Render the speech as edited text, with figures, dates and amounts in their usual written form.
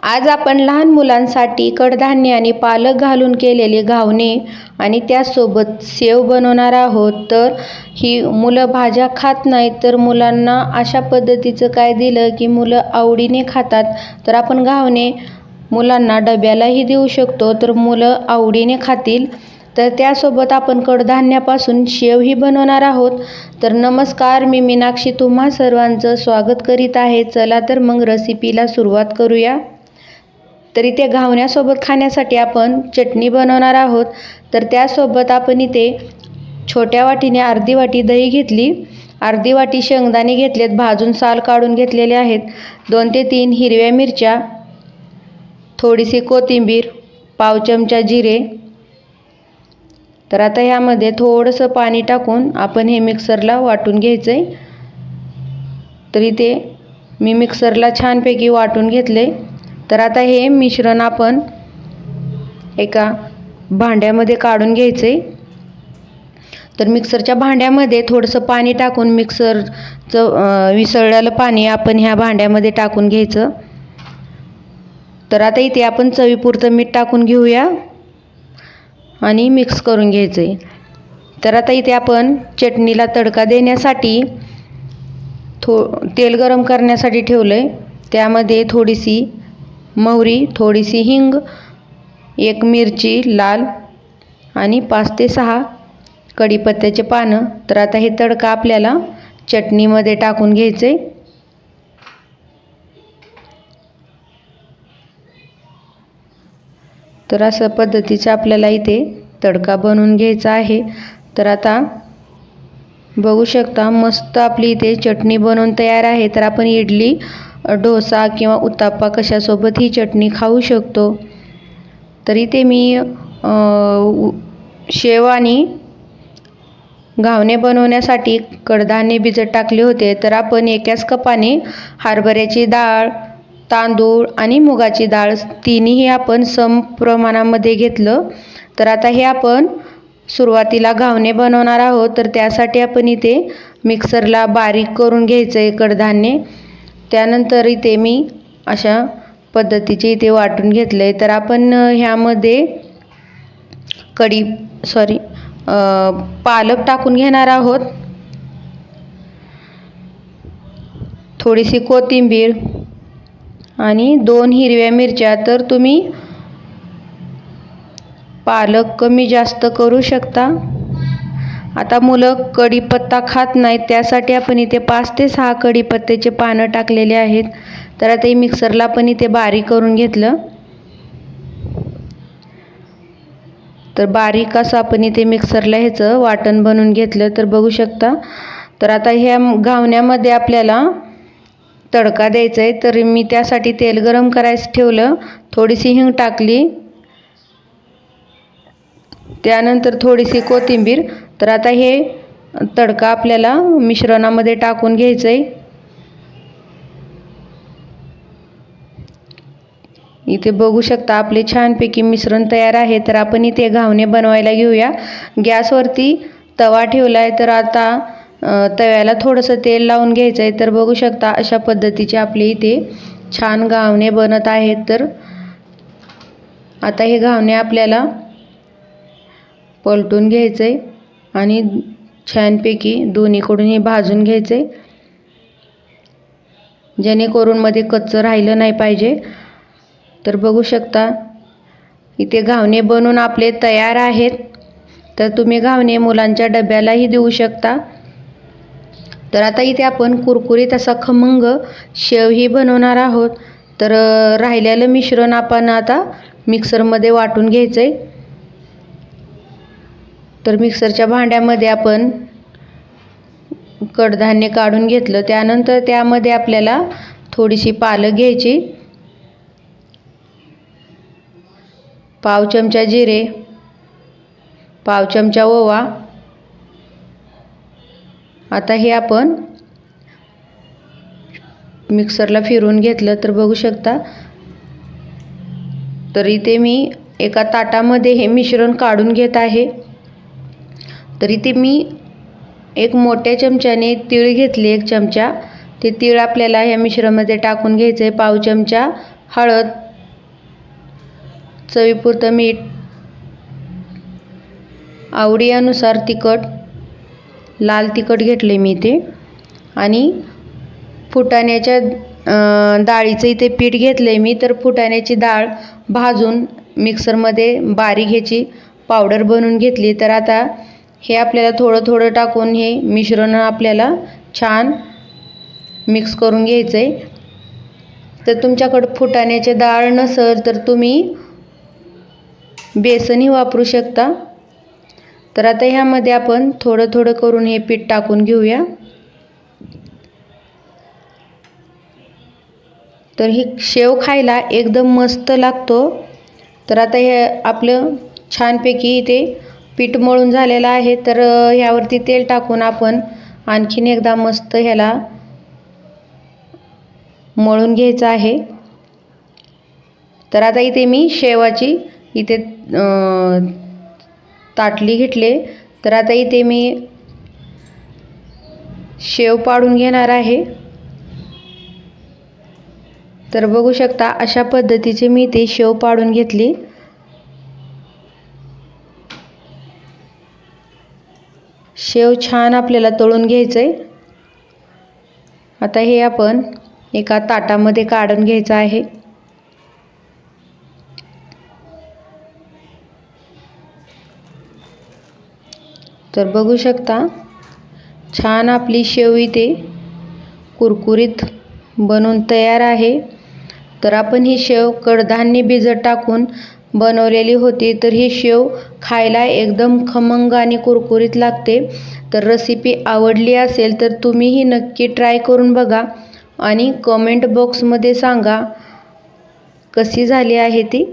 आज आपण लहान मुलांसाठी कडधान्य आणि पालक घालून केलेले घावणे आणि त्यासोबत सेव बनवणार आहोत. तर ही मुलं भाज्या खात नाहीत, तर मुलांना अशा पद्धतीचं काय दिलं की मुलं आवडीने खातात. तर आपण घावणे मुलांना डब्यालाही देऊ शकतो, तर मुलं आवडीने खातील. तर त्यासोबत आपण कडधान्यापासून शेवही बनवणार आहोत. तर नमस्कार, मी मीनाक्षी तुम्हा सर्वांचं स्वागत करीत आहे. चला तर मग रेसिपीला सुरुवात करूया. तर इथे घावण्यासोबत खाण्यासाठी आपण चटणी बनवणार आहोत. तर त्यासोबत आपण इथे छोट्या वाटीने अर्धी वाटी दही घेतली, अर्धी वाटी शेंगदाणे घेतलेत, भाजून साल काढून घेतलेले आहेत, 2 ते 3 हिरव्या मिरच्या, थोडीशी कोथिंबीर, पाव चमचा जिरे. तर आता ह्यामध्ये थोडंसं पाणी टाकून आपण हे मिक्सरला वाटून घ्यायचं आहे. तर इथे मी मिक्सरला छानपैकी वाटून घेतले. तर आता हे मिश्रण आपण एका भांड्यामध्ये काढून घ्यायचं आहे. तर मिक्सरच्या भांड्यामध्ये थोडंसं पाणी टाकून मिक्सरचं विसळलेलं पाणी आपण ह्या भांड्यामध्ये टाकून घ्यायचं. तर आता इथे आपण चवीपुरतं मीठ टाकून घेऊया आणि मिक्स करून घ्यायचं आहे. तर आता इथे आपण चटणीला तडका देण्यासाठी तेल गरम करण्यासाठी ठेवलं आहे. त्यामध्ये थोडीशी मोहरी, थोडीशी हिंग, 1 मिरची लाल आणि 5 ते 6 कढीपत्त्याचे पानं. तर आता हे तडका आपल्याला चटणीमध्ये टाकून घ्यायचं आहे. तर अशा पद्धतीचा आपल्याला इथे तडका बनवून घ्यायचा आहे. तर आता बघू शकता मस्त आपली इथे चटणी बनवून तयार आहे. तर आपण इडली, डोसा किंवा उत्तप्पा कशासोबत ही चटणी खाऊ शकतो. तर इथे मी शेव आणि घावणे बनवण्यासाठी कडधान्य भिजत टाकले होते. तर आपण एकाच कपाने हरभऱ्याची डाळ, तांदूळ आणि मुगाची डाळ तिन्ही आपण सम प्रमाणामध्ये घेतलं. तर आता हे आपण सुरुवातीला घावणे बनवणार आहोत. तर त्यासाठी आपण इथे मिक्सरला बारीक करून घ्यायचं आहे कडधान्य. त्यानंतर इथे मी अशा पद्धतीचे इथे वाटून घेतलं आहे. तर आपण ह्यामध्ये पालक टाकून घेणार आहोत, थोडीशी कोथिंबीर आणि 2 हिरव्या मिरच्या. तर तुम्ही पालक कमी जास्त करू शकता. आता मुलं कढीपत्ता खात नाहीत, त्यासाठी आपण इथे 5 ते 6 कढीपत्त्याचे पानं टाकलेले आहेत. तर आता हे मिक्सरला आपण इथे बारीक करून घेतलं. तर बारीक असं आपण इथे मिक्सरला ह्याचं वाटण बनवून घेतलं. तर बघू शकता. तर आता ह्या घावण्यामध्ये आपल्याला तडका द्यायचा आहे. तर मी त्यासाठी तेल गरम करायचं ठेवलं, थोडीशी हिंग टाकली, त्यानंतर थोडीशी कोथिंबीर. तर आता हे तडका आपल्याला मिश्रणामध्ये टाकून घ्यायचं आहे. इथे बघू शकता आपले छानपैकी मिश्रण तयार आहे. तर आपण इथे घावणे बनवायला घेऊया. गॅसवरती तवा ठेवला आहे. तर आता तव्याला थोडंसं तेल लावून घ्यायचं आहे. तर बघू शकता अशा पद्धतीचे आपले इथे छान घावणे बनत आहेत. तर आता हे घावणे आपल्याला पलटून घ्यायचं आहे आणि छानपैकी दोन्हीकडून हे भाजून घ्यायचं आहे, जेणेकरून मध्ये कच्चं राहिलं नाही पाहिजे. तर बघू शकता इथे घावणे बनवून आपले तयार आहेत. तर तुम्ही घावणे मुलांच्या डब्यालाही देऊ शकता. तर आता इथे आपण कुरकुरीत असा खमंग शेवही बनवणार आहोत. तर राहिलेलं मिश्रण आपण आता मिक्सरमध्ये वाटून घ्यायचं आहे. तर मिक्सरच्या भांड्यामध्ये आपण कडधान्य काढून घेतलं. त्यानंतर त्यामध्ये आपल्याला थोडीशी पालक घ्यायची, पाव चमचा जिरे, पाव चमचा ओवा. आता हे आपण मिक्सरला फिरवून घेतलं. तर बघू शकता. तर इथे मी एका ताटामध्ये हे मिश्रण काढून घेत आहे. तर इथे मी एक मोठ्या चमच्याने तीळ घेतले, 1 चमचा. ते तीळ आपल्याला या मिश्रणामध्ये टाकून घ्यायचे. पाव चमचा हळद, चवीपुरतं मीठ, आवडीनुसार तिखट, लाल तिखट घेतले मी ते, आणि फुटाण्याच्या डाळीचं इथे पीठ घेतले मी. तर फुटाण्याची डाळ भाजून मिक्सरमध्ये बारीक ह्याची पावडर बनवून घेतली. तर आता हे आपल्याला थोडं थोडं टाकून हे मिश्रण आपल्याला छान मिक्स करून घ्यायचं आहे. तर तुमच्याकडं फुटाण्याची डाळ नसेल तर तुम्ही बेसनही वापरू शकता. तर आता ह्यामध्ये आपण थोडं थोडं करून हे पीठ टाकून घेऊया. तर ही शेव खायला एकदम मस्त लागतो. तर आता हे आपलं छानपैकी इथे पीठ मळून झालेलं आहे. तर ह्यावरती तेल टाकून आपण आणखीन एकदा मस्त ह्याला मळून घ्यायचं आहे. तर आता इथे मी शेवाची इथे ताटली घेतले. तर आता इथे मी शेव पाडून घेणार आहे. तर बघू शकता अशा पद्धतीचे मी ते शेव पाडून घेतली. शेव छान आपल्याला तळून घ्यायचंय. आता हे आपण एका ताटामध्ये काढून घ्यायचं आहे. तर बघू शकता छान आपली शेव इथे कुरकुरीत बनवून तयार आहे. तर आपण ही शेव कडधान्य भिजत टाकून बनवलेली होती. तर ही शेव खायला एकदम खमंग आणि कुरकुरीत लागते. तर रेसिपी आवडली असेल तर तुम्हीही नक्की ट्राय करून बघा आणि कमेंट बॉक्समध्ये सांगा कशी झाली आहे ती.